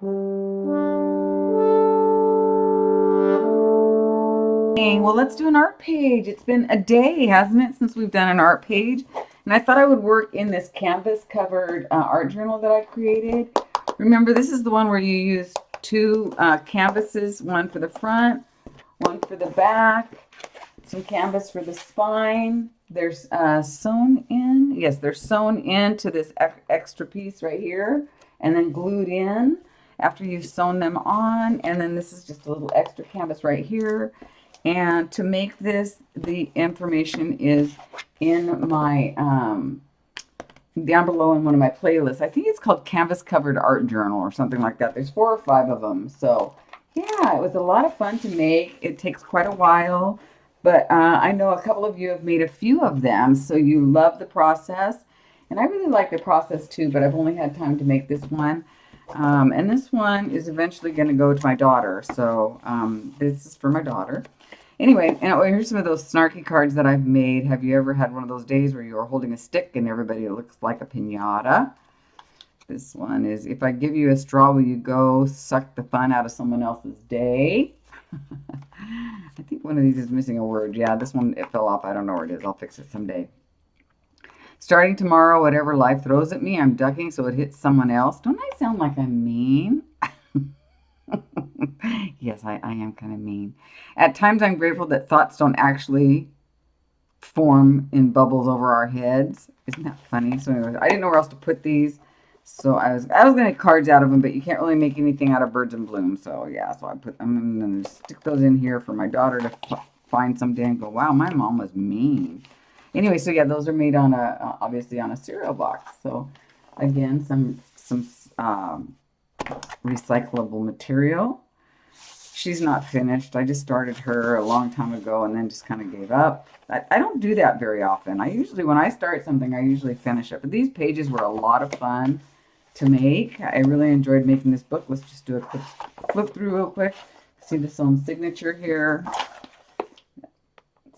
Well, let's do an art page. It's been a day, hasn't it, since we've done an art page? And I thought I would work in this canvas covered art journal that I created. Remember, this is the one where you use two canvases, one for the front, one for the back, some canvas for the spine. There's sewn in, yes, they're sewn into this extra piece right here and then glued in after you've sewn them on. And then this is just a little extra canvas right here. And to make this, the information is in my, down below in one of my playlists. I think it's called Canvas Covered Art Journal or something like that. There's 4 or 5 of them. So yeah, it was a lot of fun to make. It takes quite a while, but I know a couple of you have made a few of them, so you love the process. And I really like the process too, but I've only had time to make this one. And this one is eventually going to go to my daughter. So this is for my daughter. Anyway, and here's some of those snarky cards that I've made. Have you ever had one of those days where you are holding a stick and everybody looks like a piñata? This one is, if I give you a straw, will you go suck the fun out of someone else's day? I think one of these is missing a word. Yeah, this one, it fell off. I don't know where it is. I'll fix it someday. Starting tomorrow, whatever life throws at me, I'm ducking so it hits someone else. Don't I sound like I'm mean? Yes, I am kind of mean. At times, I'm grateful that thoughts don't actually form in bubbles over our heads. Isn't that funny? So, anyways, I didn't know where else to put these, so I was gonna make cards out of them, but you can't really make anything out of birds and bloom. So yeah, so I'm gonna stick those in here for my daughter to find someday and go, wow, my mom was mean. Anyway, so yeah, those are made on a obviously on a cereal box. So again, some recyclable material. She's not finished. I just started her a long time ago and then just kind of gave up. I don't do that very often. I usually, when I start something, I usually finish it. But these pages were a lot of fun to make. I really enjoyed making this book. Let's just do a quick flip through real quick. See the own signature here.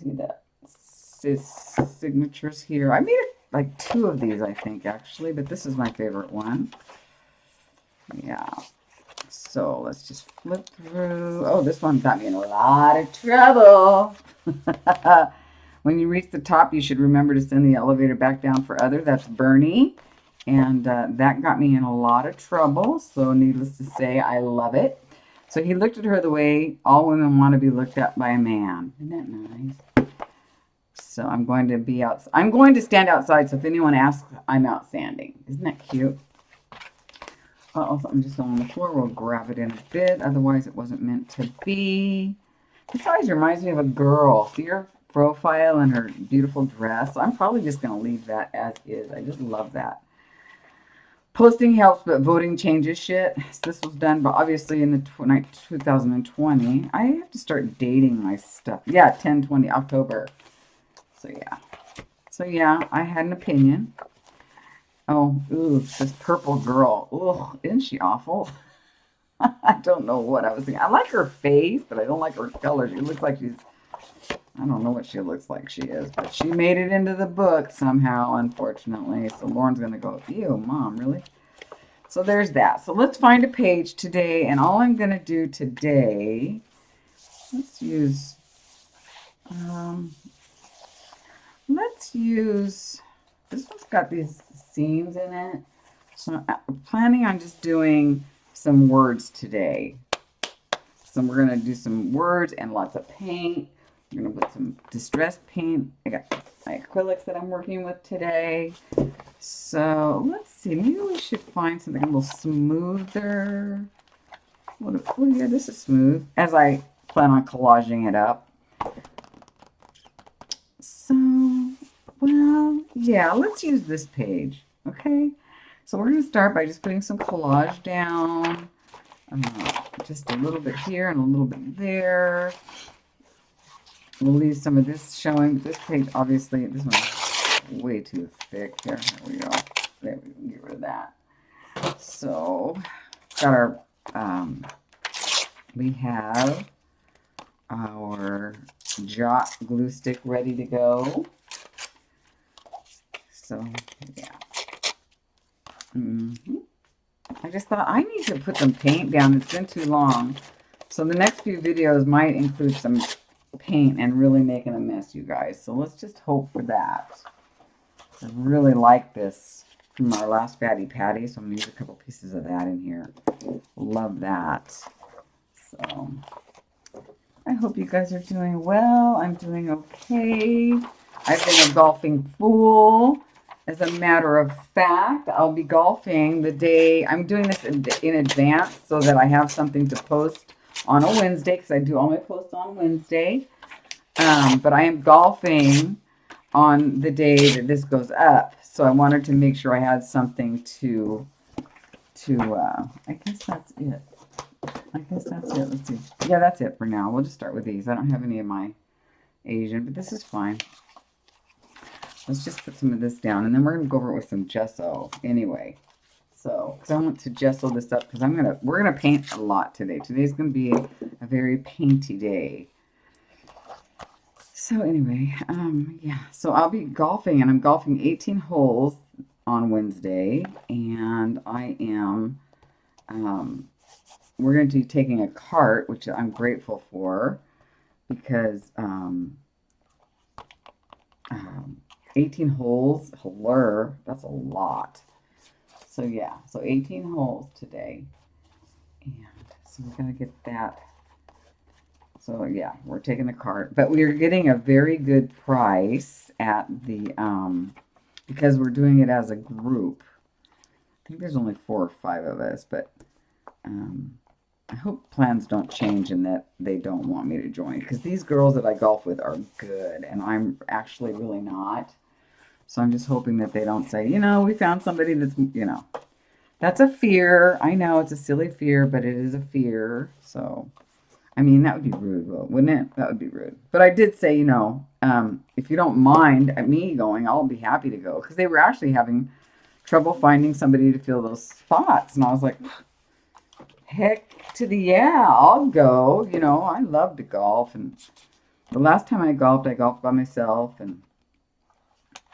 See that signatures here. I made like 2 of these, I think, actually, but this is my favorite one. Yeah. So let's just flip through. Oh, this one got me in a lot of trouble. When you reach the top, you should remember to send the elevator back down for others. That's Bernie. And that got me in a lot of trouble. So needless to say, I love it. So he looked at her the way all women want to be looked at by a man. Isn't that nice? So I'm going to be out. I'm going to stand outside. So if anyone asks, I'm out standing. Isn't that cute? Oh, something just fell on the floor. We'll grab it in a bit. Otherwise, it wasn't meant to be. This always reminds me of a girl. See her profile and her beautiful dress. I'm probably just going to leave that as is. I just love that. Posting helps, but voting changes shit. This was done, but obviously in the 2020. I have to start dating my stuff. Yeah, 10/20 October. So yeah. So yeah, I had an opinion. Oh, ooh, this purple girl. Ugh, isn't she awful? I don't know what I was thinking. I like her face, but I don't like her color. She looks like she's, I don't know what she looks like she is, but she made it into the book somehow, unfortunately. So Lauren's going to go, ew, Mom, really? So there's that. So let's find a page today, and all I'm going to do today, let's use, this one's got these seams in it. So I'm planning on just doing some words today. So we're going to do some words and lots of paint. I'm going to put some distressed paint. I got my acrylics that I'm working with today. So let's see. Maybe we should find something a little smoother. Oh yeah, this is smooth. As I plan on collaging it up. So, well, yeah, let's use this page. Okay. So we're going to start by just putting some collage down. Just a little bit here and a little bit there. We'll leave some of this showing, but this page, obviously, this one's way too thick. Here we go. There, we can get rid of that. So, got our, we have our Jot glue stick ready to go. So, yeah. I just thought I need to put some paint down. It's been too long. So the next few videos might include some paint and really making a mess, you guys. So let's just hope for that. I really like this from our last Fatty Patty, so I'm going to use a couple pieces of that in here. Love that. So I hope you guys are doing well. I'm doing okay. I've been a golfing fool. As a matter of fact, I'll be golfing the day, I'm doing this in advance so that I have something to post on a Wednesday, because I do all my posts on Wednesday. But I am golfing on the day that this goes up. So I wanted to make sure I had something to I guess that's it. Let's see. Yeah, that's it for now. We'll just start with these. I don't have any of my Asian, but this is fine. Let's just put some of this down, and then we're going to go over it with some gesso anyway. So, because I want to gesso this up, because we're going to paint a lot today. Today's going to be a very painty day. So anyway, yeah. So I'll be golfing, and I'm golfing 18 holes on Wednesday, and I am, we're going to be taking a cart, which I'm grateful for, because 18 holes, that's a lot. So yeah, so 18 holes today. And so we gotta get that. So yeah, we're taking the cart. But we're getting a very good price at the, because we're doing it as a group. I think there's only 4 or 5 of us, but I hope plans don't change and that they don't want me to join. Because these girls that I golf with are good, and I'm actually really not. So I'm just hoping that they don't say, we found somebody that's, that's a fear. I know it's a silly fear, but it is a fear. So, I mean, that would be rude, wouldn't it? That would be rude. But I did say, if you don't mind me going, I'll be happy to go. Because they were actually having trouble finding somebody to fill those spots. And I was like, heck to the yeah, I'll go. I love to golf. And the last time I golfed by myself, and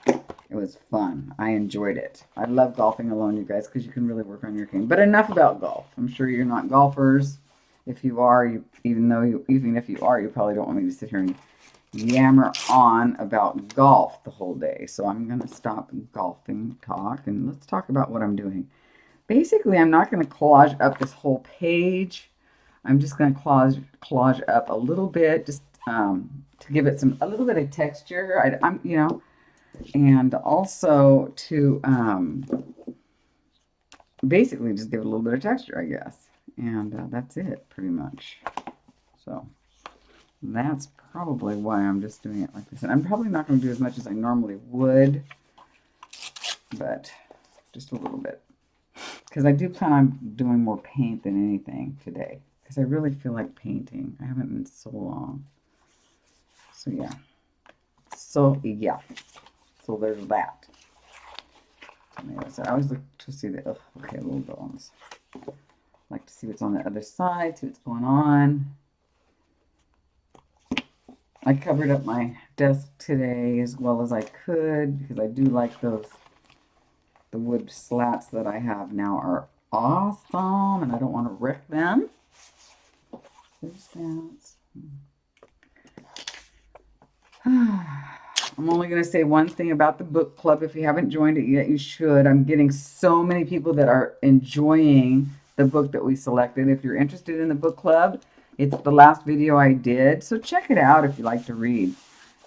it was fun. I enjoyed it. I love golfing alone, you guys, because you can really work on your game. But enough about golf. I'm sure you're not golfers. If you are, even if you are, you probably don't want me to sit here and yammer on about golf the whole day. So I'm going to stop golfing talk, and let's talk about what I'm doing. Basically, I'm not going to collage up this whole page. I'm just going to collage up a little bit, just to give it a little bit of texture. And also to basically just give it a little bit of texture, I guess. And that's it, pretty much. So that's probably why I'm just doing it like this. And I'm probably not going to do as much as I normally would, but just a little bit. Because I do plan on doing more paint than anything today. Because I really feel like painting. I haven't in so long. So yeah. So there's that. I always look to see the, okay, a little bit on this. I like to see what's on the other side, see what's going on. I covered up my desk today as well as I could, because I do like those. The wood slats that I have now are awesome, and I don't want to wreck them. There's that. I'm only going to say one thing about the book club. If you haven't joined it yet, you should. I'm getting so many people that are enjoying the book that we selected. If you're interested in the book club, it's the last video I did. So check it out if you like to read.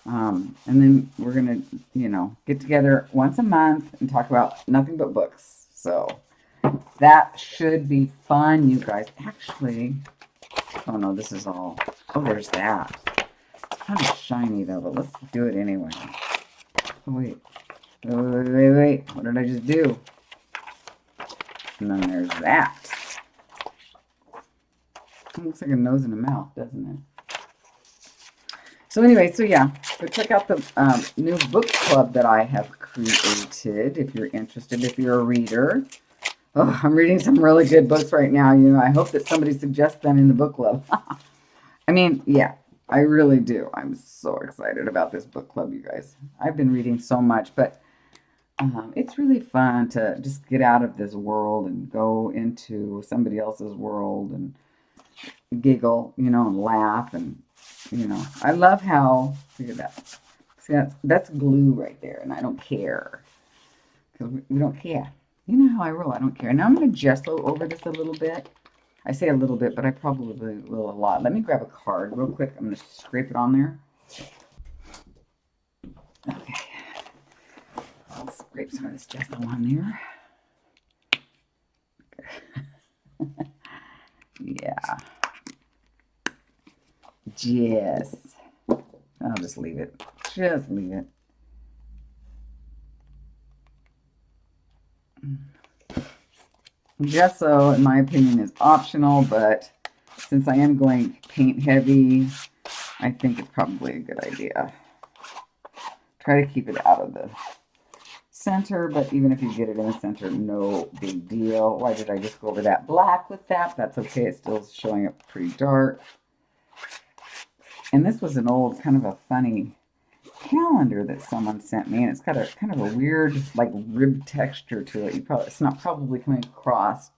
And then we're going to, get together once a month and talk about nothing but books. So that should be fun, you guys. Actually, oh no, this is all. Oh, there's that. Kind of shiny though, but let's do it anyway. Oh, wait. What did I just do? And then there's that. It looks like a nose and a mouth, doesn't it? So anyway, so yeah, so check out the new book club that I have created if you're interested, if you're a reader. Oh, I'm reading some really good books right now. I hope that somebody suggests them in the book club. I mean, yeah. I really do. I'm so excited about this book club, you guys. I've been reading so much, but It's really fun to just get out of this world and go into somebody else's world and giggle, and laugh. And, I love how, look at that. See, that's glue right there, and I don't care because we don't care. You know how I roll. I don't care. Now I'm going to gesso over this a little bit. I say a little bit, but I probably will a lot. Let me grab a card real quick. I'm going to scrape it on there. Okay. I'll scrape some of this gesso on there. Yeah. Yes. I'll just leave it. Just leave it. Gesso, in my opinion, is optional, but since I am going paint heavy, I think it's probably a good idea. Try to keep it out of the center, but even if you get it in the center, no big deal. Why did I just go over that black with that? That's okay. It's still showing up pretty dark. And this was an old, kind of a funny calendar that someone sent me, and it's got a kind of a weird, like, rib texture to it. It's not probably coming across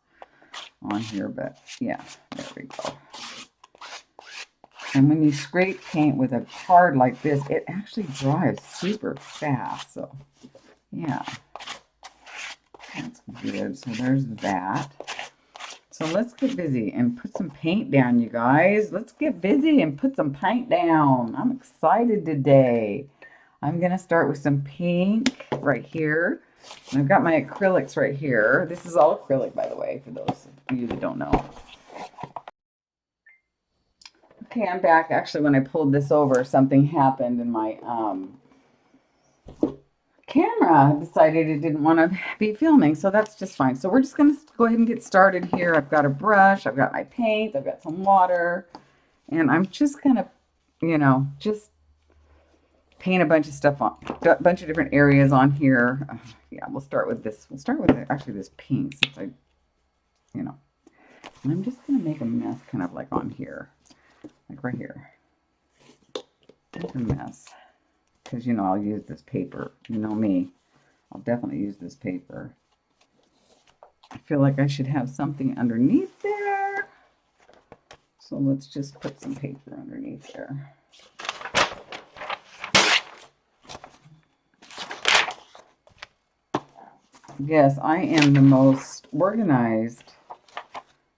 on here, but yeah, there we go. And when you scrape paint with a card like this, it actually dries super fast. So yeah, that's good. So there's that. So let's get busy and put some paint down, you guys. Let's get busy and put some paint down. I'm excited today. I'm going to start with some pink right here. And I've got my acrylics right here. This is all acrylic, by the way, for those of you that don't know. Okay, I'm back. Actually, when I pulled this over, something happened in my camera. Decided it didn't want to be filming, so that's just fine. So we're just going to go ahead and get started here. I've got a brush, I've got my paint, I've got some water, and I'm just going to, just paint a bunch of stuff on, a bunch of different areas on here. Yeah, we'll start with this. We'll start with actually this pink, since and I'm just going to make a mess kind of like on here, like right here. Make a mess. Because, I'll use this paper. You know me. I'll definitely use this paper. I feel like I should have something underneath there. So let's just put some paper underneath there. Yes, I am the most organized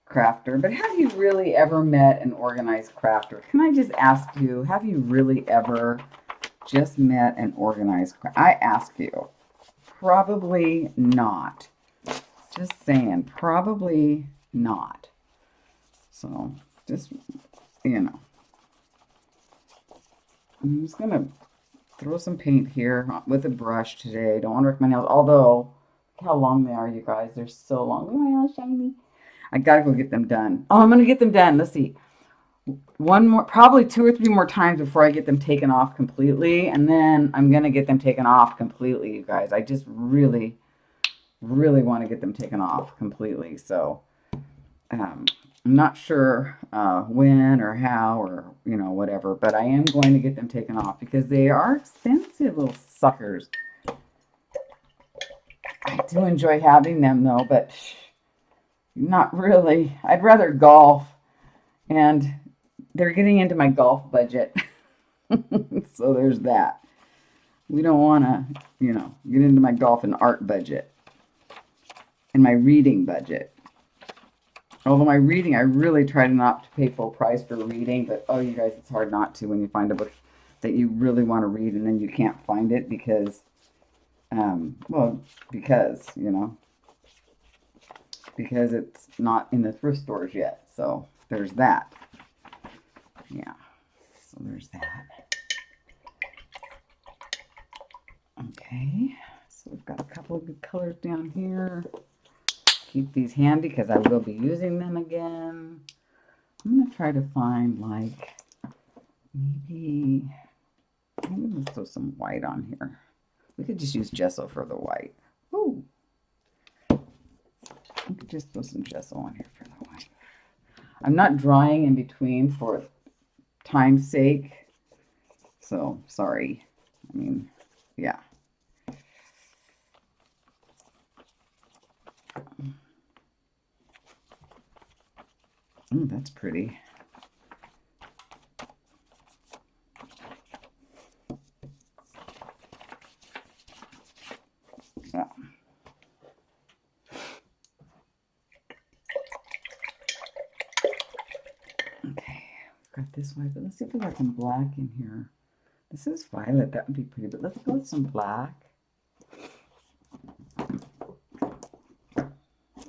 crafter. But have you really ever met an organized crafter? Can I just ask you, have you really ever just met an organized crafter? I ask you. Probably not. Just saying, probably not. So, just, I'm just going to throw some paint here with a brush today. Don't want to wreck my nails, although, look how long they are, you guys. They're so long. Look at my nails shiny. I got to go get them done. Oh, I'm going to get them done. Let's see. One more, probably 2 or 3 more times before I get them taken off completely. And then I'm going to get them taken off completely, you guys. I just really, really want to get them taken off completely. So, I'm not sure when or how or, whatever. But I am going to get them taken off because they are expensive little suckers. I do enjoy having them, though, but not really. I'd rather golf. And they're getting into my golf budget. So there's that. We don't want to, get into my golf and art budget. And my reading budget. Although my reading, I really try to not to pay full price for reading. But, oh, you guys, it's hard not to when you find a book that you really want to read and then you can't find it because, because it's not in the thrift stores yet. So there's that. Yeah, so there's that. Okay, so we've got a couple of good colors down here. Keep these handy because I will be using them again. I'm going to try to find, like, maybe let's throw some white on here. We could just use gesso for the white. Ooh. We could just throw some gesso on here for the white. I'm not drawing in between for time's sake, so sorry. I mean, yeah. Ooh, that's pretty. Yeah. Okay, got this white, but let's see if we got some black in here. This is violet. That would be pretty, but let's go with some black.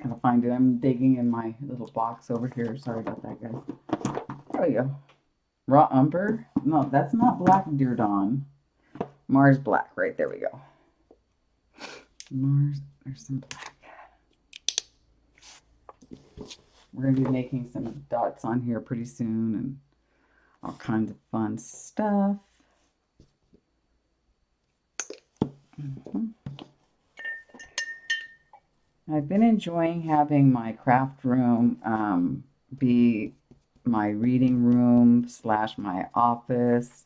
Gotta find it. I'm digging in my little box over here. Sorry about that, guys. There we go. Raw umber. No, that's not black, Dear Dawn. Mars black. Right, there we go. Mars, there's some black. We're going to be making some dots on here pretty soon and all kinds of fun stuff. I've been enjoying having my craft room be my reading room / my office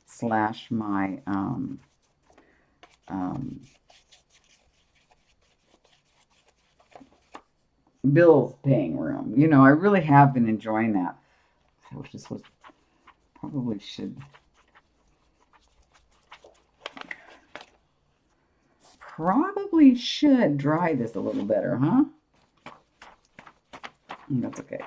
/ my bills paying room. You know, I really have been enjoying that. I wish this was, probably should dry this a little better, huh? That's okay.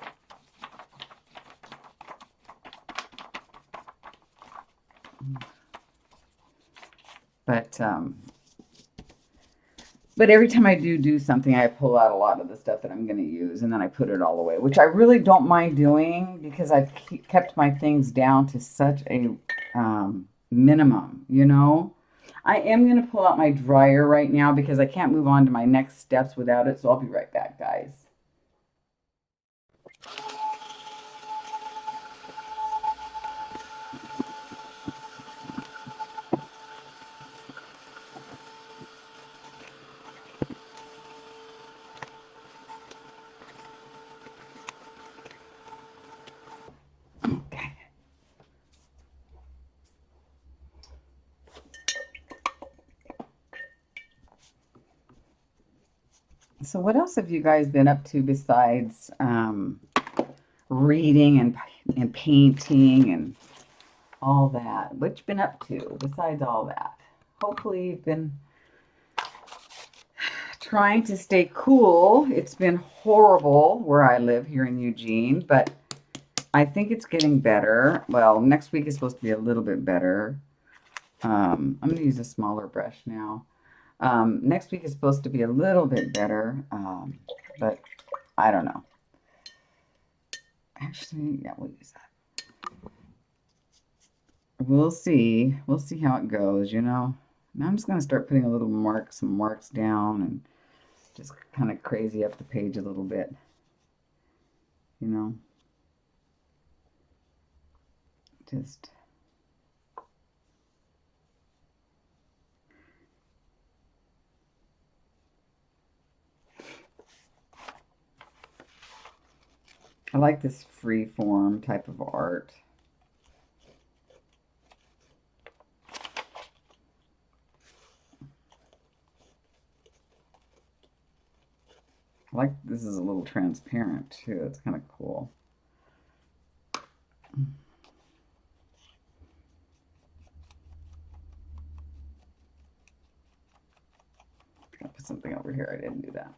But every time I do something, I pull out a lot of the stuff that I'm going to use, and then I put it all away, which I really don't mind doing because I've kept my things down to such a minimum, you know? I am going to pull out my dryer right now because I can't move on to my next steps without it, so I'll be right back, guys. Okay. So what else have you guys been up to besides reading and painting and all that? What you been up to besides all that? Hopefully you've been trying to stay cool. It's been horrible where I live here in Eugene, but I think it's getting better. Well, next week is supposed to be a little bit better. I'm going to use a smaller brush now. Next week is supposed to be a little bit better, but I don't know. Actually, yeah, we'll use that. We'll see. We'll see how it goes, you know. Now I'm just going to start putting some marks down and just kind of crazy up the page a little bit, you know. Just... I like this free form type of art. I like this is a little transparent too. It's kind of cool. I'll put something over here. I didn't do that.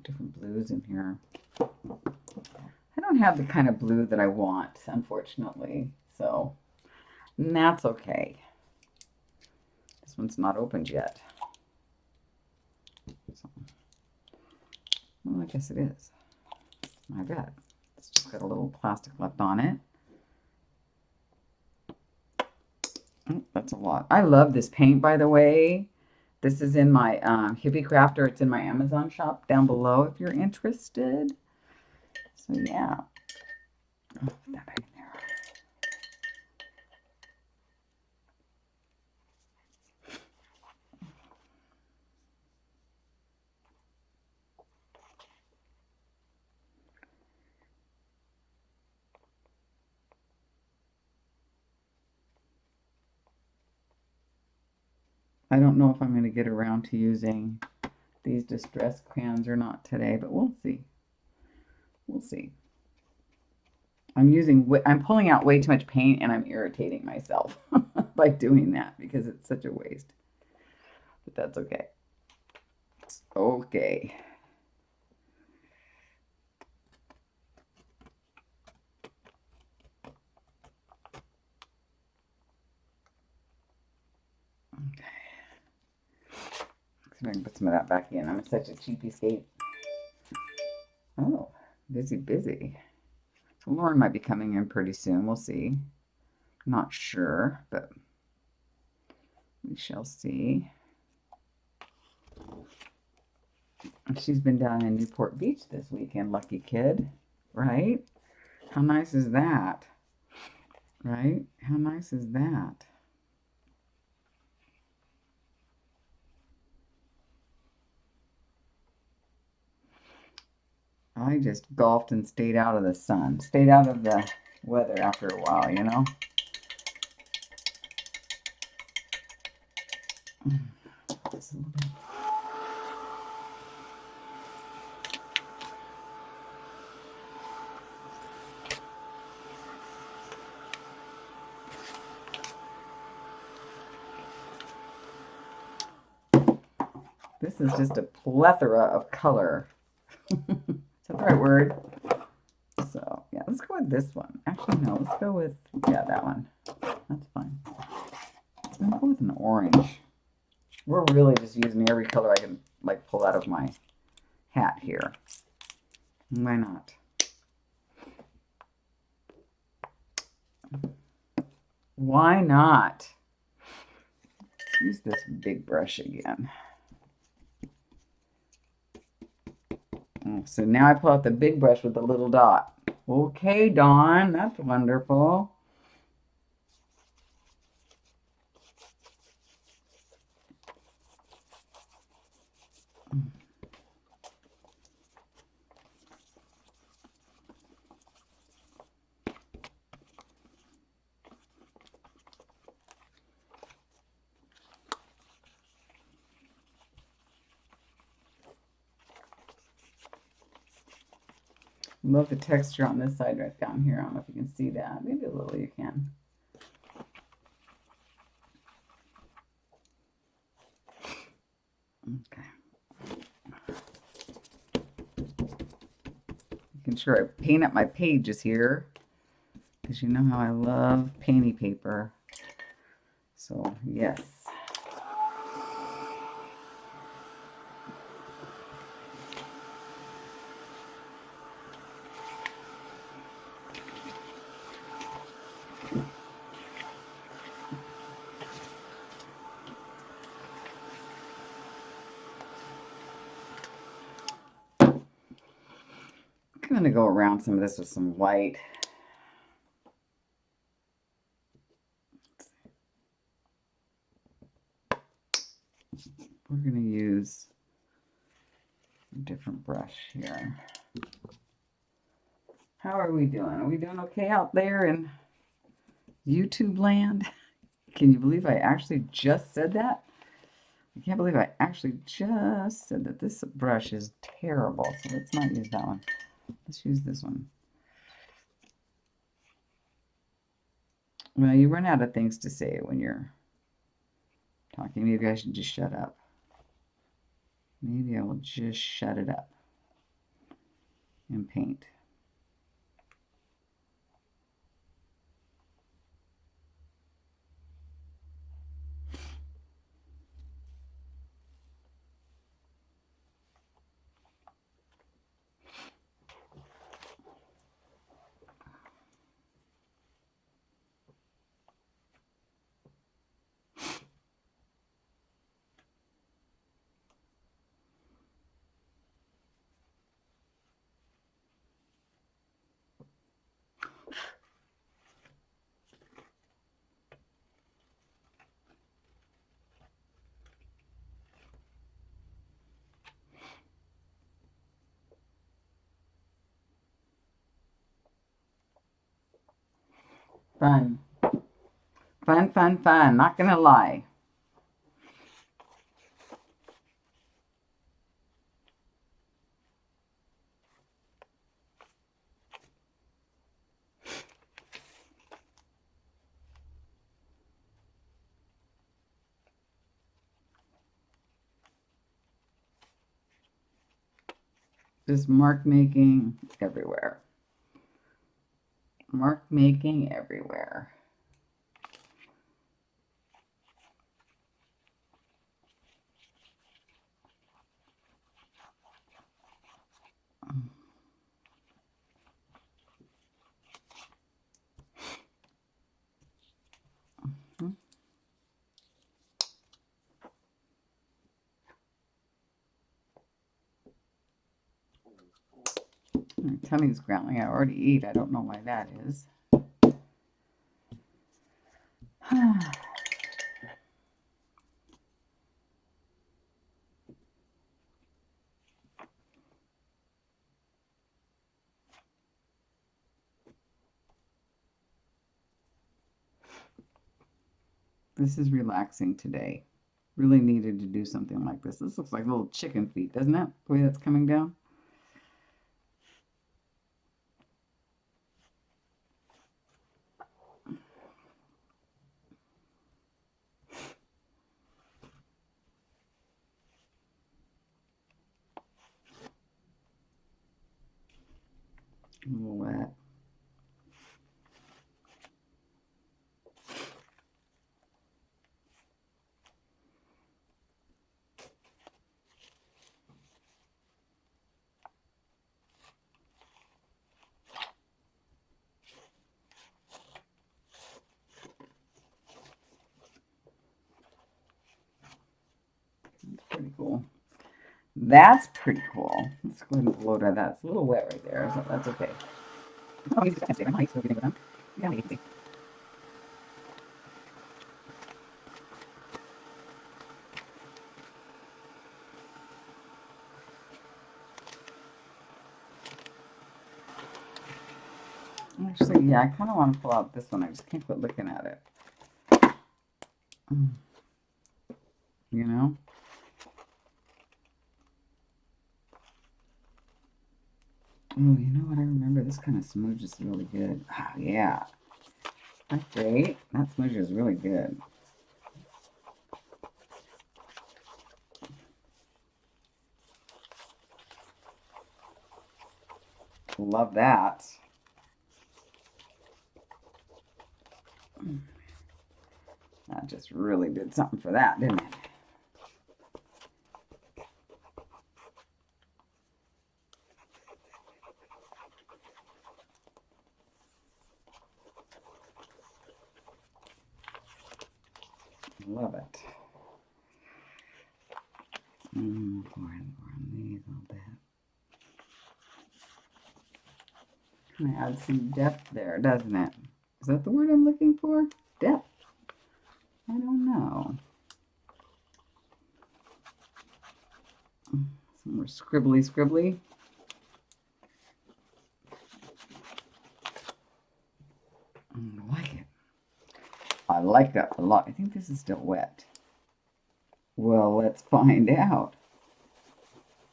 different blues in here. I don't have the kind of blue that I want, unfortunately, so that's okay. This one's not opened yet. So, well, I guess it is. My bad. It's just got a little plastic left on it. Oh, that's a lot. I love this paint, by the way. This is in my Hippie Crafter. It's in my Amazon shop down below if you're interested. So yeah. Oh, put that back in there. I don't know if I'm going to get around to using these distress crayons or not today, but we'll see. We'll see. I'm pulling out way too much paint and I'm irritating myself by doing that because it's such a waste. But that's okay. It's okay. Okay. See if I can put some of that back in. I'm such a cheapskate. Oh, busy. So Lauren might be coming in pretty soon. We'll see. Not sure, but we shall see. She's been down in Newport Beach this weekend, lucky kid, right? How nice is that? Right? How nice is that? I just golfed and stayed out of the sun, stayed out of the weather after a while, you know? Just a little bit. This is just a plethora of color. Is that the right word? So, yeah, let's go with this one. Actually, no, let's go with, yeah, that one. That's fine. I'm going to go with an orange. We're really just using every color I can, like, pull out of my hat here. Why not? Why not? Let's use this big brush again. So now I pull out the big brush with the little dot. Okay, Dawn, that's wonderful. Love the texture on this side right down here. I don't know if you can see that. Maybe a little you can. Okay. Making sure I paint up my pages here, because you know how I love painty paper. So, yes. I'm going to go around some of this with some white. We're going to use a different brush here. How are we doing? Are we doing okay out there in YouTube land? Can you believe I actually just said that? I can't believe I actually just said that this brush is terrible. So let's not use that one. Let's use this one. Well, you run out of things to say when you're talking. Maybe I should just shut up. Maybe I will just shut it up and paint. Fun. Fun, fun, fun. Not gonna lie. Just mark making everywhere. Mark making everywhere. My tummy's growling. I already eat. I don't know why that is. This is relaxing today. Really needed to do something like this. This looks like little chicken feet, doesn't it? The way that's coming down. A little wet. That's pretty cool. That's pretty cool. Let's go ahead and blow dry that. It's a little wet right there, so that's okay. Oh, these can't stay very nice. What do you think of them? Yeah, they can see. Actually, yeah, I kind of want to pull out this one. I just can't quit looking at it. You know? Oh, you know what? I remember this kind of smooch is really good. Ah, yeah. That's great. That smooch is really good. Love that. That just really did something for that, didn't it? Love it. Pour in these a little bit. Kind of adds some depth there, doesn't it? Is that the word I'm looking for? Depth. I don't know. Some more scribbly scribbly. I like it. I like that a lot. I think this is still wet. Well, let's find out.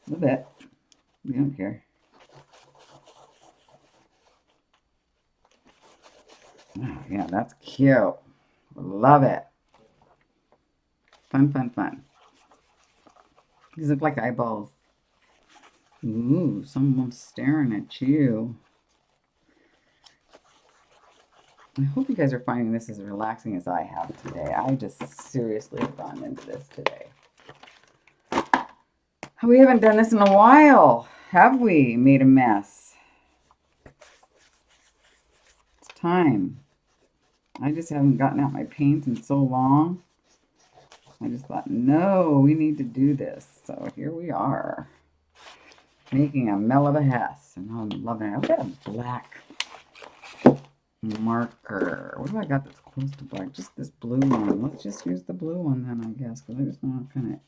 A little bit. We don't care. Oh, yeah, that's cute. Love it. Fun, fun, fun. These look like eyeballs. Ooh, someone's staring at you. I hope you guys are finding this as relaxing as I have today. I just seriously have gone into this today. We haven't done this in a while, have we? Made a mess. It's time. I just haven't gotten out my paints in so long. I just thought, no, we need to do this. So here we are, making a mell of a mess. And I'm loving it. I've got a black marker. What do I got that's close to black? Just this blue one. Let's just use the blue one then, I guess, because I just want to kind of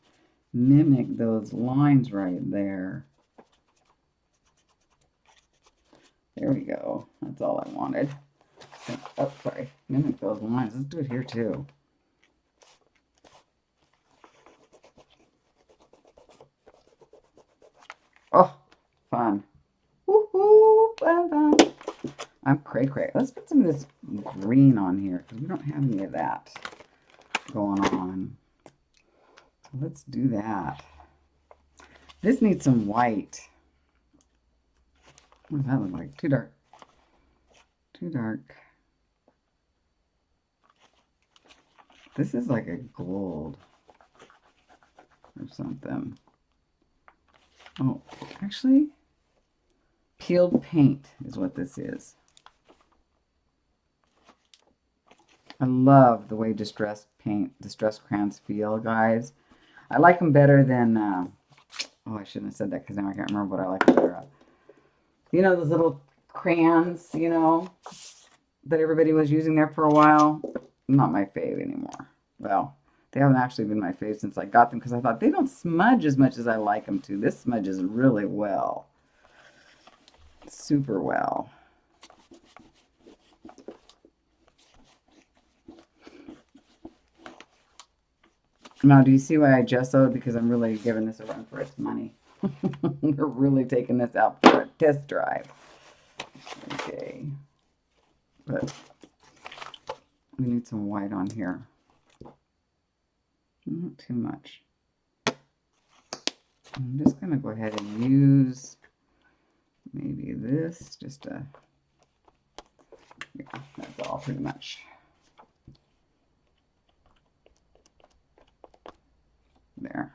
mimic those lines right there. There we go. That's all I wanted. Oh, sorry. Mimic those lines. Let's do it here too. Oh, fun. Woohoo! Fun, fun. I'm cray-cray. Let's put some of this green on here because we don't have any of that going on. So let's do that. This needs some white. What does that look like? Too dark. Too dark. This is like a gold or something. Oh, actually, peeled paint is what this is. I love the way distressed crayons feel, guys. I like them better than, oh, I shouldn't have said that because now I can't remember what I like better of. You know, those little crayons, you know, that everybody was using there for a while? Not my fave anymore. Well, they haven't actually been my fave since I got them because I thought they don't smudge as much as I like them to. This smudges really well. Super well. Now, do you see why I gessoed? Because I'm really giving this a run for its money. We're really taking this out for a test drive. Okay. But we need some white on here. Not too much. I'm just going to go ahead and use maybe this, just a, yeah, that's all pretty much. There.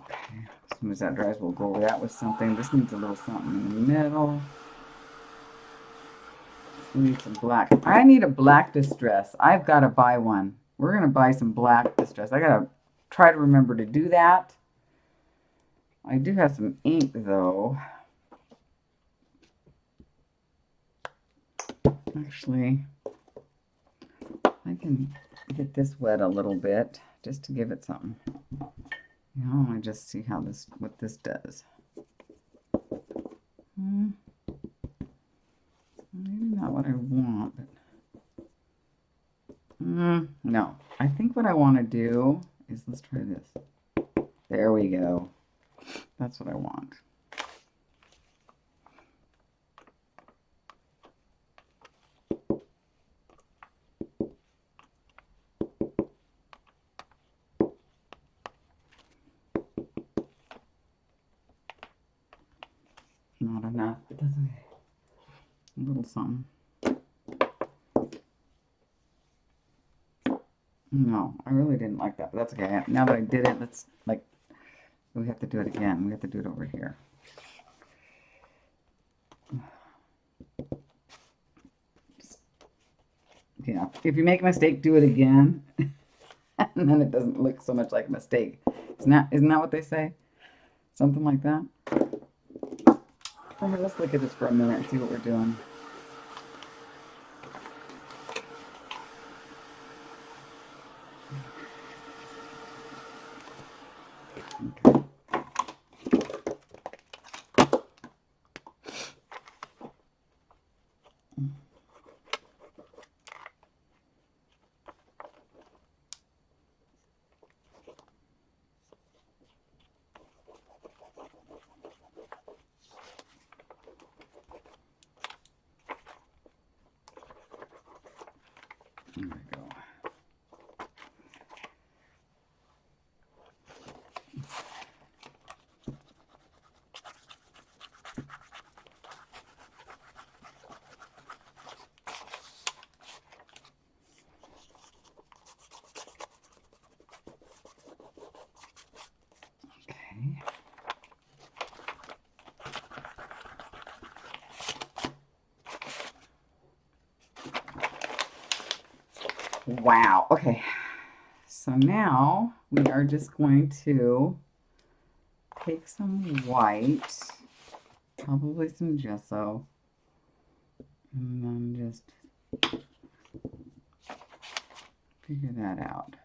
Okay, as soon as that dries, we'll go over that with something. This needs a little something in the middle. We need some black. I need a black distress. I've got to buy one. We're going to buy some black distress. I got to try to remember to do that. I do have some ink, though. Actually, I can get this wet a little bit just to give it something. You know, I just see how this, what this does. Maybe not what I want, but no. I think what I want to do is, let's try this. There we go. That's what I want. Not enough, but that's okay. A little something. No, I really didn't like that, but that's okay. Now that I did it, let's, like, we have to do it again. We have to do it over here. Yeah, if you make a mistake, do it again. And then it doesn't look so much like a mistake. Isn't that what they say? Something like that? Okay, let's look at this for a minute and see what we're doing. Okay. There we go. Okay. Wow. Okay. So now we are just going to take some white, probably some gesso, and then just figure that out.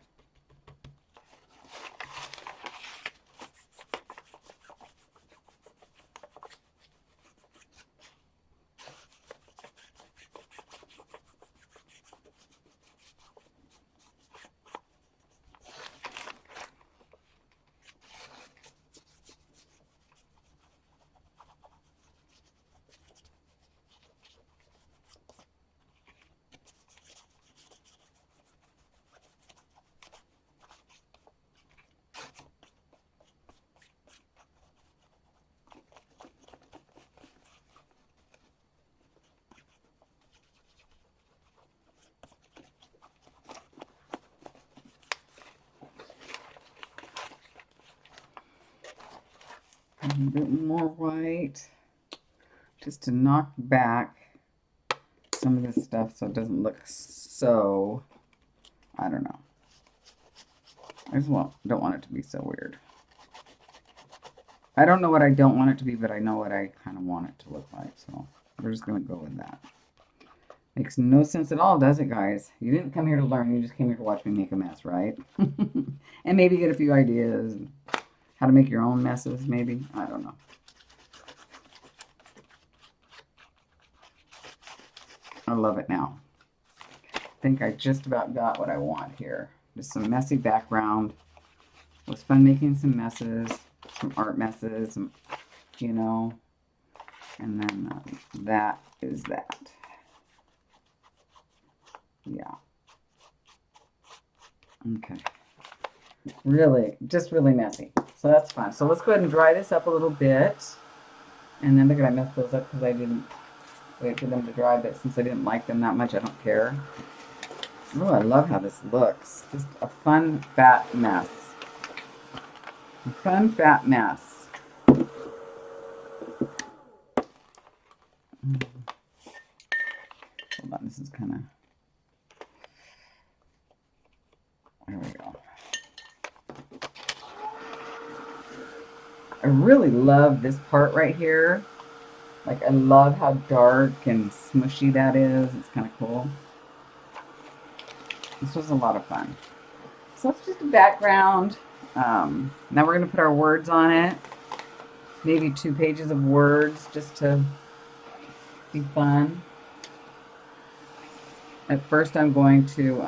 A bit more white, just to knock back some of this stuff so it doesn't look so, I don't know. I just don't want it to be so weird. I don't know what I don't want it to be, but I know what I kind of want it to look like. So we're just going to go with that. Makes no sense at all, does it, guys? You didn't come here to learn. You just came here to watch me make a mess, right? And maybe get a few ideas. How to make your own messes, maybe. I don't know. I love it now. I think I just about got what I want here. Just some messy background. It was fun making some messes. Some art messes, you know. And then that is that. Yeah. Okay. Really, just really messy. So that's fine. So let's go ahead and dry this up a little bit. And then look at I messed those up because I didn't wait for them to dry, but since I didn't like them that much, I don't care. Oh, I love how this looks. Just a fun, fat mess. A fun, fat mess. Hold on, this is kind of... There we go. I really love this part right here. Like, I love how dark and smushy that is. It's kind of cool. This was a lot of fun. So it's just a background. Now we're going to put our words on it. Maybe 2 pages of words just to be fun. At first I'm going to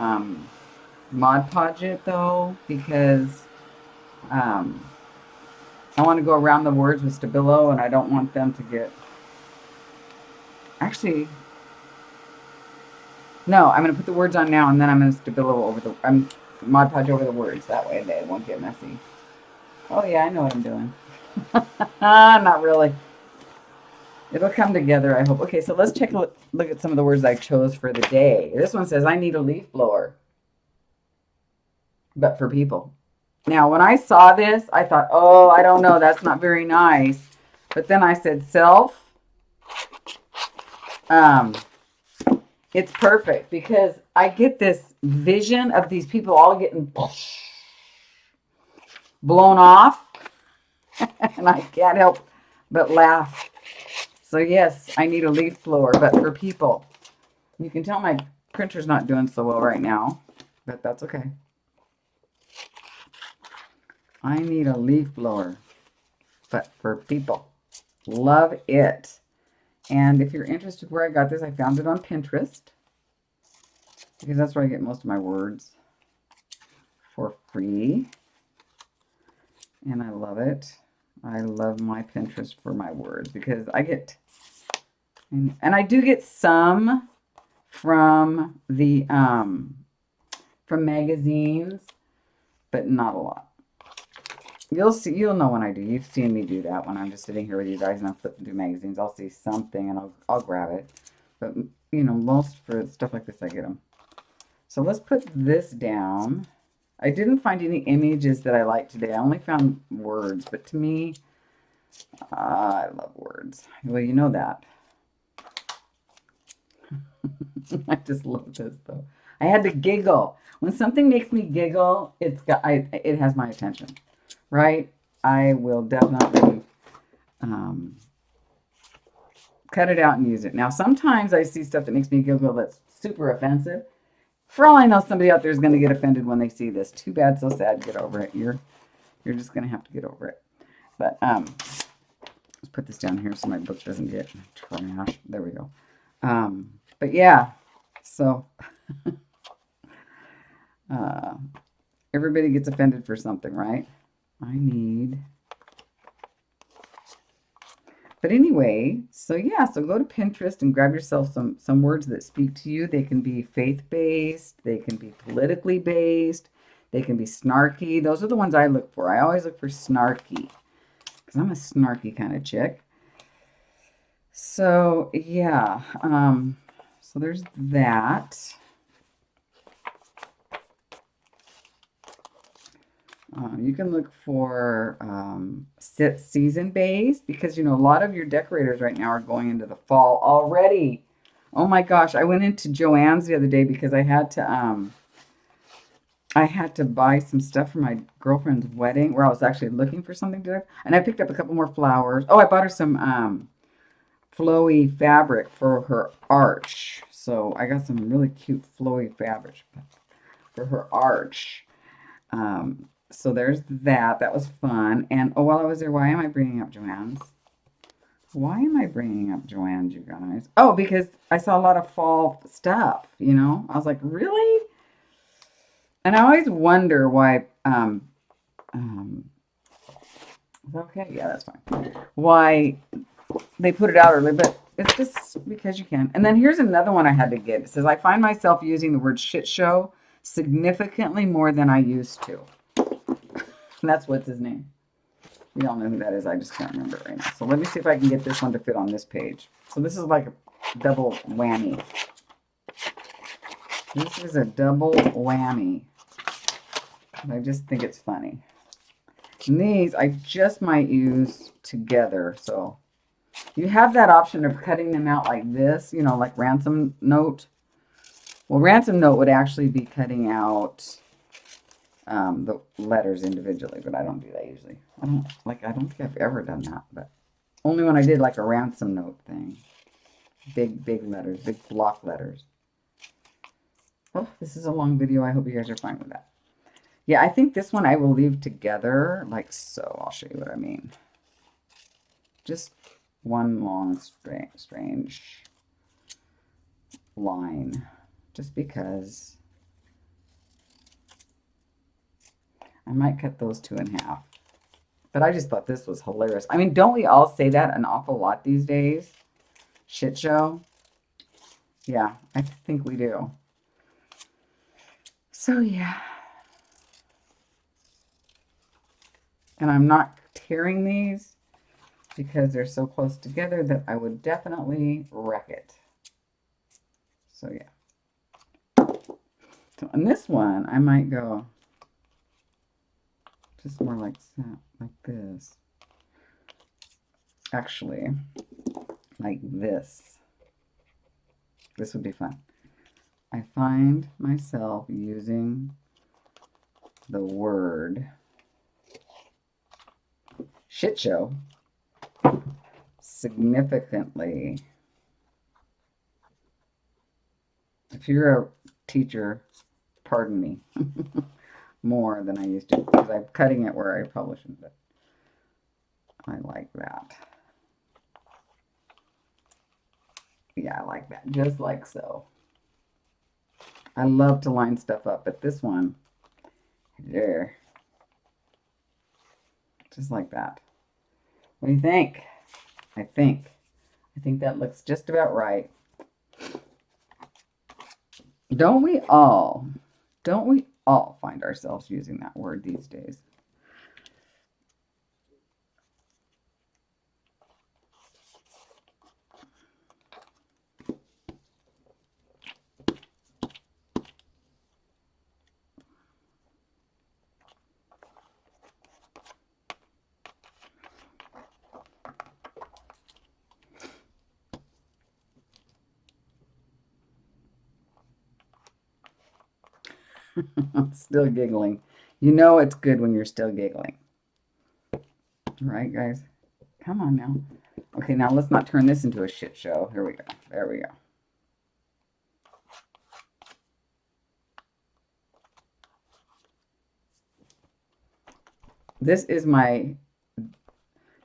Mod Podge it though, because I want to go around the words with Stabilo and I don't want them to get... Actually, no, I'm going to put the words on now and then I'm going to Stabilo over the... I'm Mod Podge over the words. That way they won't get messy. Oh yeah, I know what I'm doing. Not really. It'll come together, I hope. Okay, so let's take a look at some of the words I chose for the day. This one says, I need a leaf blower. But for people. Now, when I saw this, I thought, oh, I don't know, that's not very nice. But then I said, self. It's perfect because I get this vision of these people all getting blown off. And I can't help but laugh. So yes, I need a leaf blower, but for people. You can tell my printer's not doing so well right now, but that's okay. I need a leaf blower, but for people. Love it. And if you're interested where I got this, I found it on Pinterest, because that's where I get most of my words for free. And I love it. I love my Pinterest for my words because I get, and I do get some from the, from magazines, but not a lot. You'll see, you'll know when I do. You've seen me do that when I'm just sitting here with you guys and I'm flipping through magazines. I'll see something and I'll grab it. But, you know, most for stuff like this, I get them. So let's put this down. I didn't find any images that I liked today. I only found words, but to me, I love words. Well, you know that. I just love this though. I had to giggle. When something makes me giggle, it has my attention, right? I will definitely cut it out and use it. Now, sometimes I see stuff that makes me giggle that's super offensive. For all I know, somebody out there is going to get offended when they see this. Too bad, so sad. Get over it. You're just going to have to get over it. But let's put this down here so my book doesn't get trash. There we go. But yeah, so everybody gets offended for something, right? I need... But anyway, so yeah, so go to Pinterest and grab yourself some words that speak to you. They can be faith-based. They can be politically based. They can be snarky. Those are the ones I look for. I always look for snarky because I'm a snarky kind of chick. So yeah, so there's that. You can look for season based because you know a lot of your decorators right now are going into the fall already. Oh my gosh, I went into Joann's the other day because I had to buy some stuff for my girlfriend's wedding where I was actually looking for something to, and I picked up a couple more flowers. Oh, I bought her some flowy fabric for her arch. So I got some really cute flowy fabric for her arch. So there's that. That was fun. And oh, while I was there, why am I bringing up Joann's? Why am I bringing up Joann's, you guys? Oh, because I saw a lot of fall stuff, you know? I was like, really? And I always wonder why, okay, yeah, that's fine. Why they put it out early, but it's just because you can. And then here's another one I had to get. It says, I find myself using the word shit show significantly more than I used to. And that's what's his name. We all know who that is. I just can't remember it right now. So let me see if I can get this one to fit on this page. So this is like a double whammy. This is a double whammy. I just think it's funny. And these I just might use together. So you have that option of cutting them out like this, you know, like ransom note. Well, ransom note would actually be cutting out the letters individually, but I don't do that usually. I don't think I've ever done that, but only when I did like a ransom note thing. Big letters, big block letters. Oh, this is a long video. I hope you guys are fine with that. Yeah, I think this one I will leave together like so. I'll show you what I mean. Just one long strange line, just because I might cut those two in half. But I just thought this was hilarious. I mean, don't we all say that an awful lot these days? Shit show? Yeah, I think we do. So, yeah. And I'm not tearing these because they're so close together that I would definitely wreck it. So, yeah. So, on this one, I might go just more like this. Actually, like this. This would be fun. I find myself using the word shit show significantly. If you're a teacher, pardon me, more than I used to, because I'm cutting it where I probably shouldn't, but I like that. Yeah, I like that, just like so. I love to line stuff up, but this one, there, just like that. What do you think? I think that looks just about right. Don't we all find ourselves using that word these days? Still giggling. You know it's good when you're still giggling. Right, guys? Come on now. Okay, now let's not turn this into a shit show. Here we go. There we go. This is my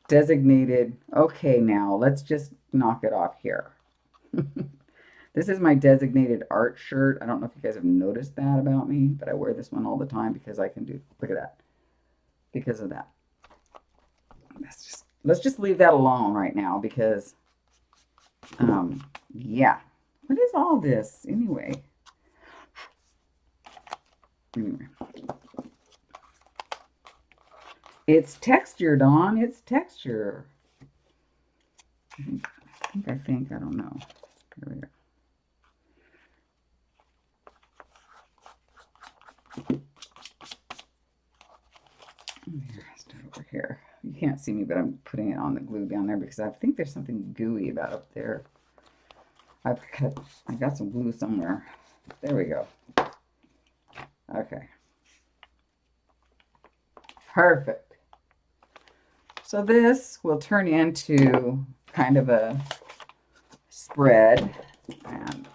designated, okay, now let's just knock it off here. This is my designated art shirt. I don't know if you guys have noticed that about me, but I wear this one all the time because I can do, look at that, because of that. Let's just leave that alone right now because, yeah. What is all this anyway? Anyway. It's texture, Dawn. It's texture. I think, I don't know. There we go. Here, start over here. You can't see me, but I'm putting it on the glue down there because I think there's something gooey about up there. I got some glue somewhere. There we go. Okay. Perfect. So this will turn into kind of a spread. And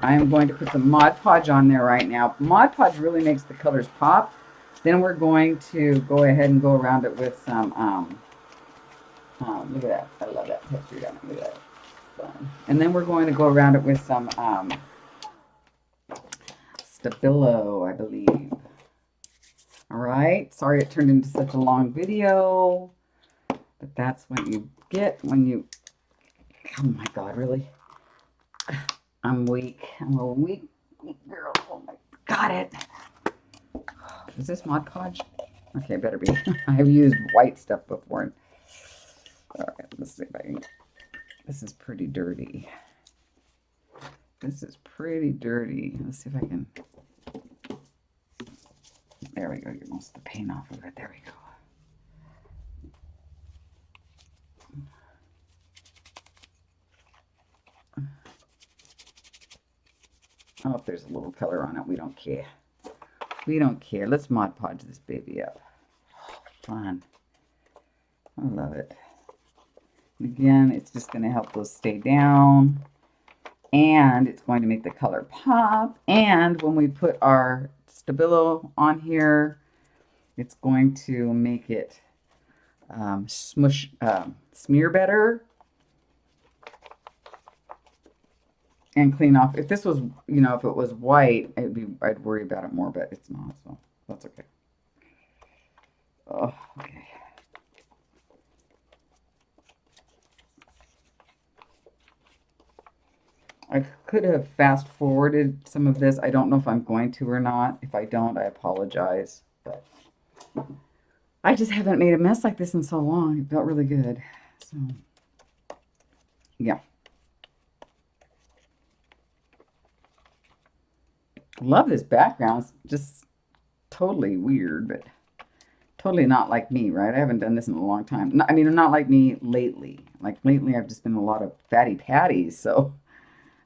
I'm going to put some Mod Podge on there right now. Mod Podge really makes the colors pop. Then we're going to go ahead and go around it with some, look at that. I love that texture down there. Look at that. Fun. And then we're going to go around it with some Stabilo, I believe. All right. Sorry it turned into such a long video. But that's what you get when you, oh my God, really? I'm weak. I'm a weak girl. Oh my, got it. Is this Mod Podge? Okay, better be. I've used white stuff before. All right, let's see if I can. This is pretty dirty. This is pretty dirty. Let's see if I can. There we go. Get most of the paint off of it. There we go. Oh, if there's a little color on it, we don't care. We don't care. Let's Mod Podge this baby up. Fun. I love it. Again, it's just going to help those stay down. And it's going to make the color pop. And when we put our Stabilo on here, it's going to make it smear better. And clean off. If this was, you know, if it was white, I'd worry about it more, but it's not, so that's okay. Oh, okay. I could have fast forwarded some of this. I don't know if I'm going to or not. If I don't, I apologize. But I just haven't made a mess like this in so long. It felt really good. So, yeah. Love this background. It's just totally weird, but totally not like me, right? I haven't done this in a long time. I mean, not like me lately. Like lately, I've just been a lot of fatty patties. So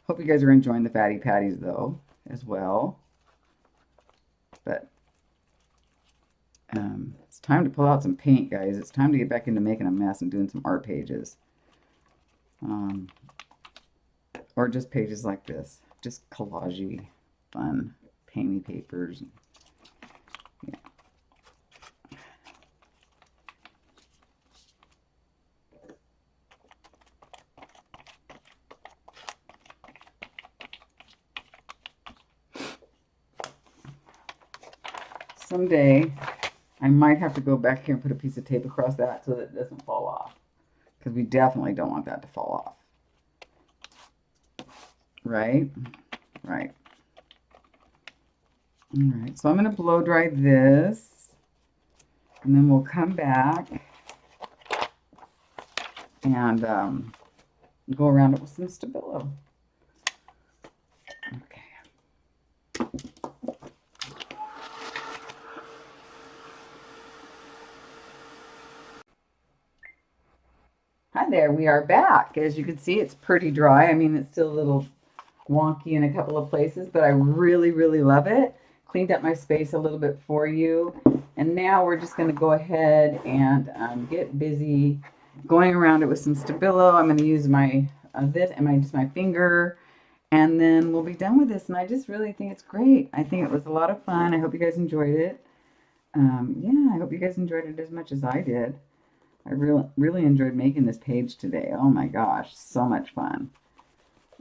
hope you guys are enjoying the fatty patties though, as well. But it's time to pull out some paint, guys. It's time to get back into making a mess and doing some art pages. Or just pages like this. Just collage-y. Fun painty papers. Yeah. Someday I might have to go back here and put a piece of tape across that so that it doesn't fall off. Because we definitely don't want that to fall off. Right? Right. All right, so I'm going to blow dry this, and then we'll come back and go around it with some Stabilo. Okay. Hi there, we are back. As you can see, it's pretty dry. I mean, it's still a little wonky in a couple of places, but I really, really love it. Cleaned up my space a little bit for you. And now we're just going to go ahead and get busy going around it with some Stabilo. I'm going to use my this and just my finger, and then we'll be done with this. And I just really think it's great. I think it was a lot of fun. I hope you guys enjoyed it. Yeah, I hope you guys enjoyed it as much as I did. I really enjoyed making this page today. Oh my gosh, so much fun.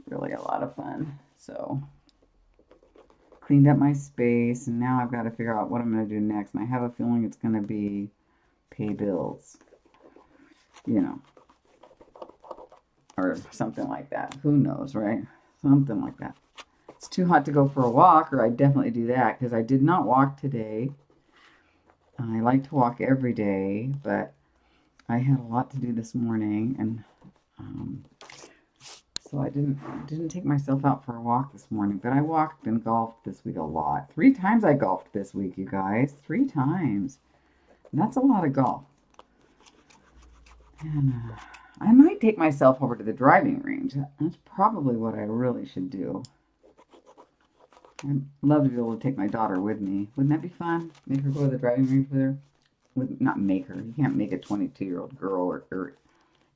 Really a lot of fun. So cleaned up my space, and now I've got to figure out what I'm going to do next. And I have a feeling it's going to be pay bills, you know, or something like that. Who knows, right? Something like that. It's too hot to go for a walk, or I'd definitely do that, because I did not walk today. I like to walk every day, but I had a lot to do this morning, and so I didn't take myself out for a walk this morning, but I walked and golfed this week a lot. 3 times I golfed this week, you guys. 3 times. That's a lot of golf. And I might take myself over to the driving range. That's probably what I really should do. I'd love to be able to take my daughter with me. Wouldn't that be fun? Make her go to the driving range with her? Not make her. You can't make a 22-year-old girl or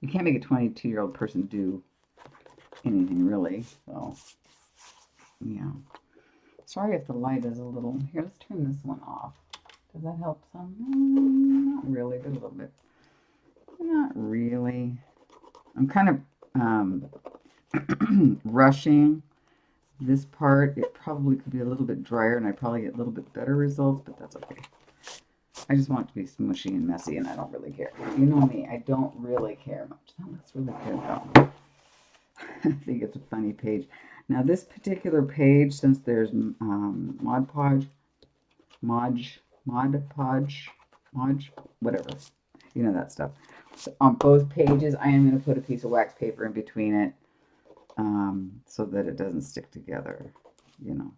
you can't make a 22-year-old person do anything really. So, yeah. Sorry if the light is a little... Here, let's turn this one off. Does that help some? Not really, but a little bit. Not really. I'm kind of rushing this part. It probably could be a little bit drier and I'd probably get a little bit better results, but that's okay. I just want it to be smushy and messy and I don't really care. You know me, I don't really care much. That looks really good though. I think it's a funny page. Now this particular page, since there's Mod Podge, whatever. You know that stuff. So on both pages, I am going to put a piece of wax paper in between it so that it doesn't stick together, you know.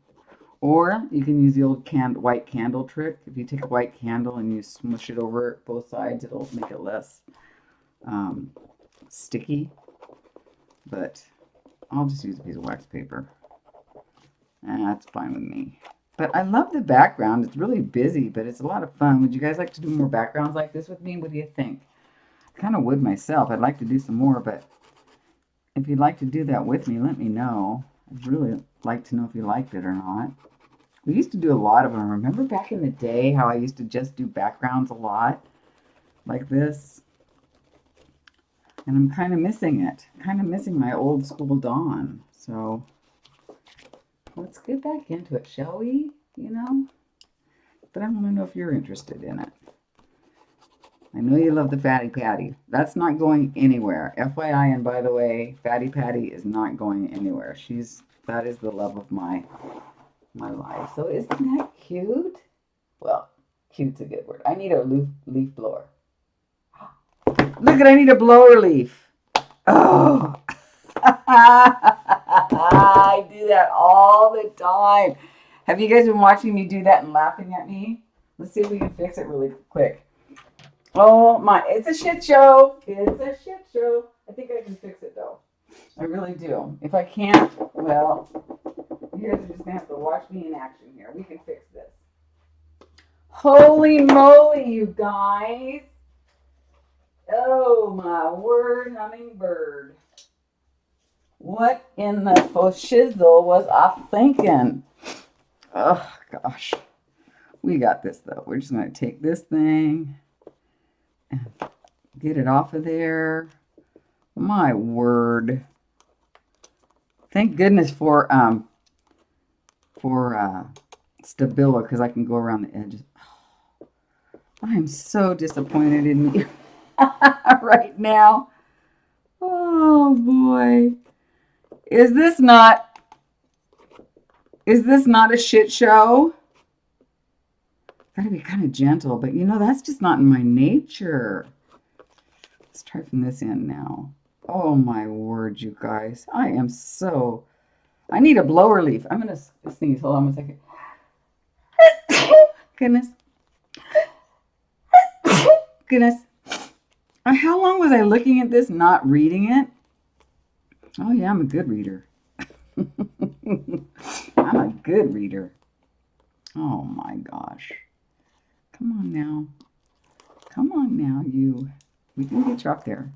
Or you can use the old white candle trick. If you take a white candle and you smush it over both sides, it'll make it less sticky. But I'll just use a piece of wax paper. And that's fine with me. But I love the background. It's really busy, but it's a lot of fun. Would you guys like to do more backgrounds like this with me? What do you think? I kind of would myself. I'd like to do some more, but if you'd like to do that with me, let me know. I'd really like to know if you liked it or not. We used to do a lot of them. Remember back in the day how I used to just do backgrounds a lot like this? And I'm kind of missing it. Kind of missing my old school Dawn. So let's get back into it, shall we? You know? But I want to know if you're interested in it. I know you love the Fatty Patty. That's not going anywhere. FYI, and by the way, Fatty Patty is not going anywhere. That is the love of my life. So isn't that cute? Well, cute's a good word. I need a leaf blower. Look, I need a blower leaf. Oh. I do that all the time. Have you guys been watching me do that and laughing at me? Let's see if we can fix it really quick. Oh my, it's a shit show. It's a shit show. I think I can fix it though. I really do. If I can't, well, you guys are just going to have to watch me in action here. We can fix this. Holy moly, you guys. Oh my word, hummingbird. What in the shizzle was I thinking? Oh gosh. We got this though. We're just going to take this thing and get it off of there. My word. Thank goodness for Stabilo, because I can go around the edges. I am so disappointed in you right now. Oh boy. Is this not a shit show? Gotta be kind of gentle, but you know, that's just not in my nature. Let's try from this end now. Oh my word, you guys. I need a blower leaf. I'm gonna sneeze. Hold on one second. Goodness. Goodness. How long was I looking at this, not reading it? Oh yeah, I'm a good reader. I'm a good reader. Oh my gosh. Come on now. Come on now, you. We can get you up there.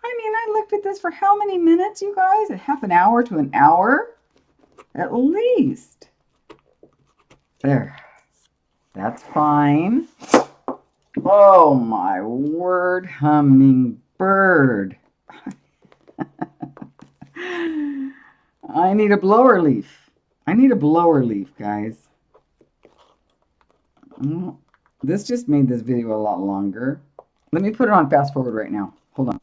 I mean, I looked at this for how many minutes, you guys? A half an hour to an hour? At least. There. That's fine. Oh my word, hummingbird. I need a blower leaf. I need a blower leaf, guys. This just made this video a lot longer. Let me put it on fast forward right now. Hold on.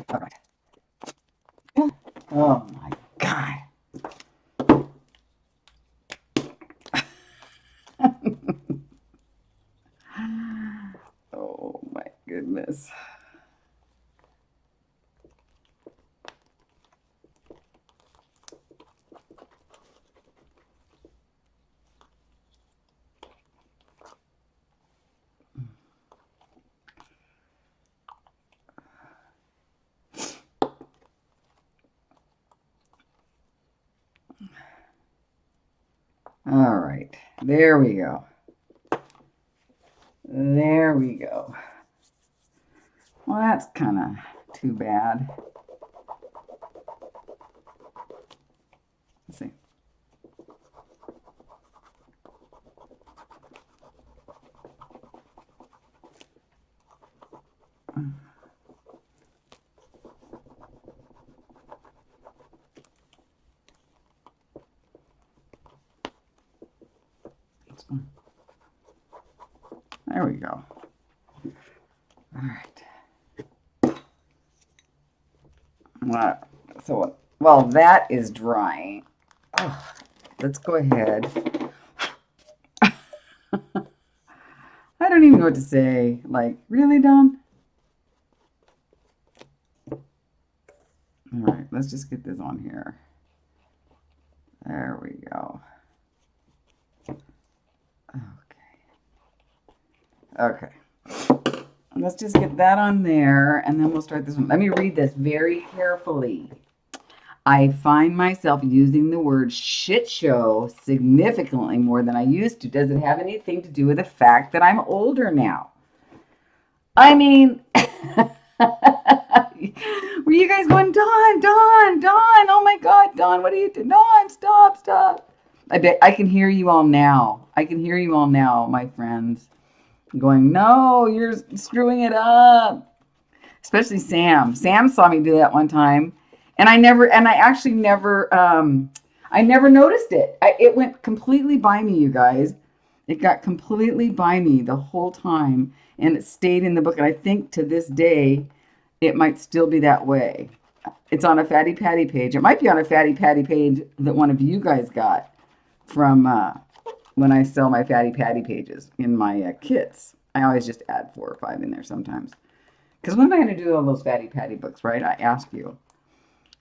All right. Oh my God. Oh my goodness. All right. There we go. There we go. Well, that's kind of too bad. Let's see. There we go. All right. Well, that is drying. Oh, let's go ahead. I don't even know what to say. Like, really, Don? All right, let's just get this on here. There we go. Okay. Let's just get that on there, and then we'll start this one. Let me read this very carefully. I find myself using the word shit show significantly more than I used to. Does it have anything to do with the fact that I'm older now? I mean, were you guys going, Dawn, Dawn, Dawn? Oh my God, Dawn, what are you doing? Dawn, stop, stop. I bet I can hear you all now. I can hear you all now, my friends, going, no, you're screwing it up. Especially Sam. Sam saw me do that one time, and I actually never, I never noticed it. It went completely by me, you guys. It got completely by me the whole time, and it stayed in the book. And I think to this day, it might still be that way. It's on a Fatty Patty page. It might be on a Fatty Patty page that one of you guys got from when I sell my Fatty Patty pages in my kits. I always just add 4 or 5 in there sometimes. Because when am I going to do all those Fatty Patty books, right? I ask you.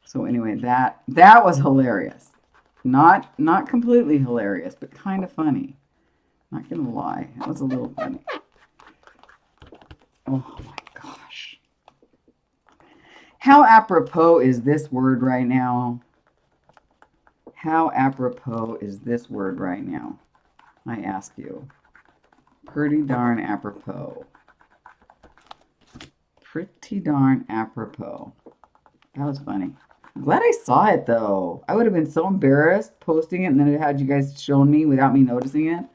So anyway, that was hilarious. Not completely hilarious, but kind of funny. Not going to lie. It was a little funny. Oh my gosh. How apropos is this word right now? How apropos is this word right now? I ask you. Pretty darn apropos. Pretty darn apropos. That was funny. I'm glad I saw it though. I would have been so embarrassed posting it and then it had you guys shown me without me noticing it.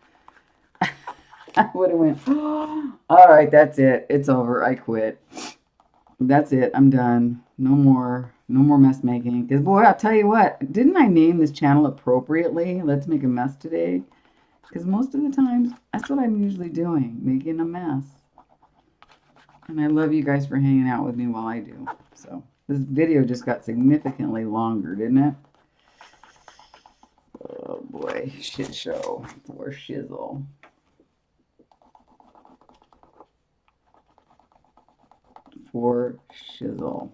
I would have went, oh, all right, that's it. It's over. I quit. That's it. I'm done. No more mess making. Because boy, I'll tell you what, didn't I name this channel appropriately? Let's make a mess today. Because most of the times, that's what I'm usually doing, making a mess. And I love you guys for hanging out with me while I do. So this video just got significantly longer, didn't it? Oh boy, shit show for shizzle. For shizzle.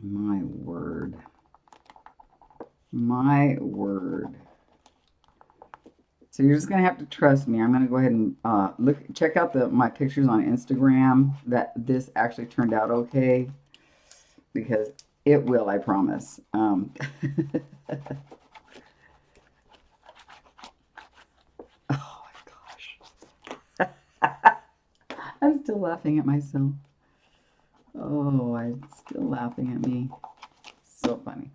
My word. My word. So you're just gonna have to trust me. I'm gonna go ahead and check out my pictures on Instagram that this actually turned out okay, because it will, I promise. Oh my gosh. I'm still laughing at myself. Oh, I'm still laughing at me. So funny.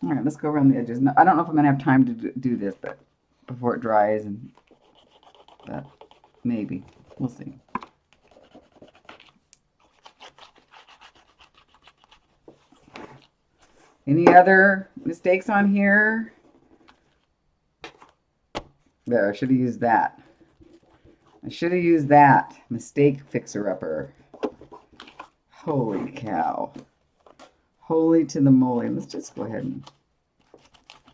All right, let's go around the edges. I don't know if I'm gonna have time to do this, but before it dries, but maybe. We'll see. Any other mistakes on here? There, I should have used that. I should have used that. Mistake fixer-upper. Holy cow. Holy to the moly. Let's just go ahead and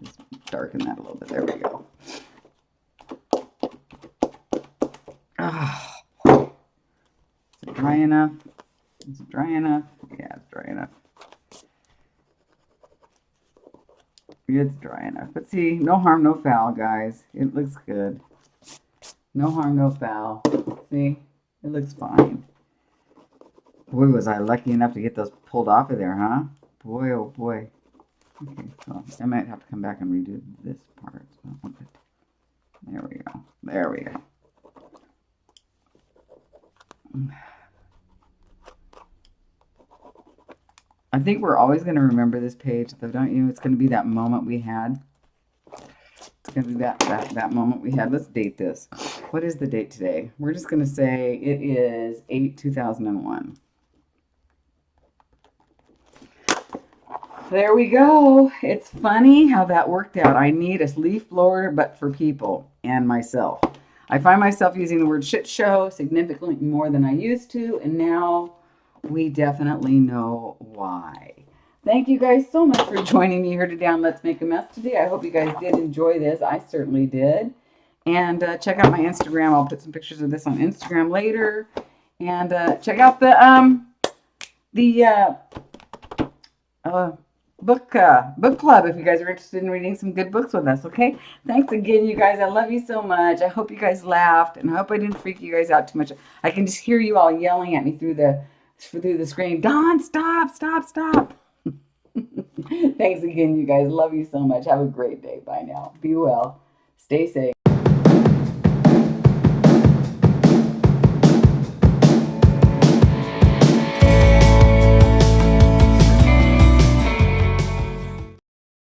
just darken that a little bit. There we go. Oh. Is it dry enough? Is it dry enough? Yeah, it's dry enough. It's dry enough. But see, no harm, no foul, guys. It looks good. No harm, no foul. See? It looks fine. Boy, was I lucky enough to get those pulled off of there, huh? Boy, oh boy. Okay, so I might have to come back and redo this part. So, okay. There we go. There we go. I think we're always going to remember this page, though, don't you? It's going to be that moment we had. It's going to be that moment we had. Let's date this. What is the date today? We're just going to say it is 8/2001. There we go. It's funny how that worked out. I need a leaf blower, but for people and myself. I find myself using the word shit show significantly more than I used to, and now we definitely know why. Thank you guys so much for joining me here today on Let's Make a Mess today. I hope you guys did enjoy this. I certainly did. And check out my Instagram. I'll put some pictures of this on Instagram later. And check out the book club if you guys are interested in reading some good books with us. Okay, thanks again, you guys. I love you so much. I hope you guys laughed, and I hope I didn't freak you guys out too much. I can just hear you all yelling at me through the screen. Dawn, stop. Thanks again, you guys. Love you so much. Have a great day. Bye now. Be well. Stay safe.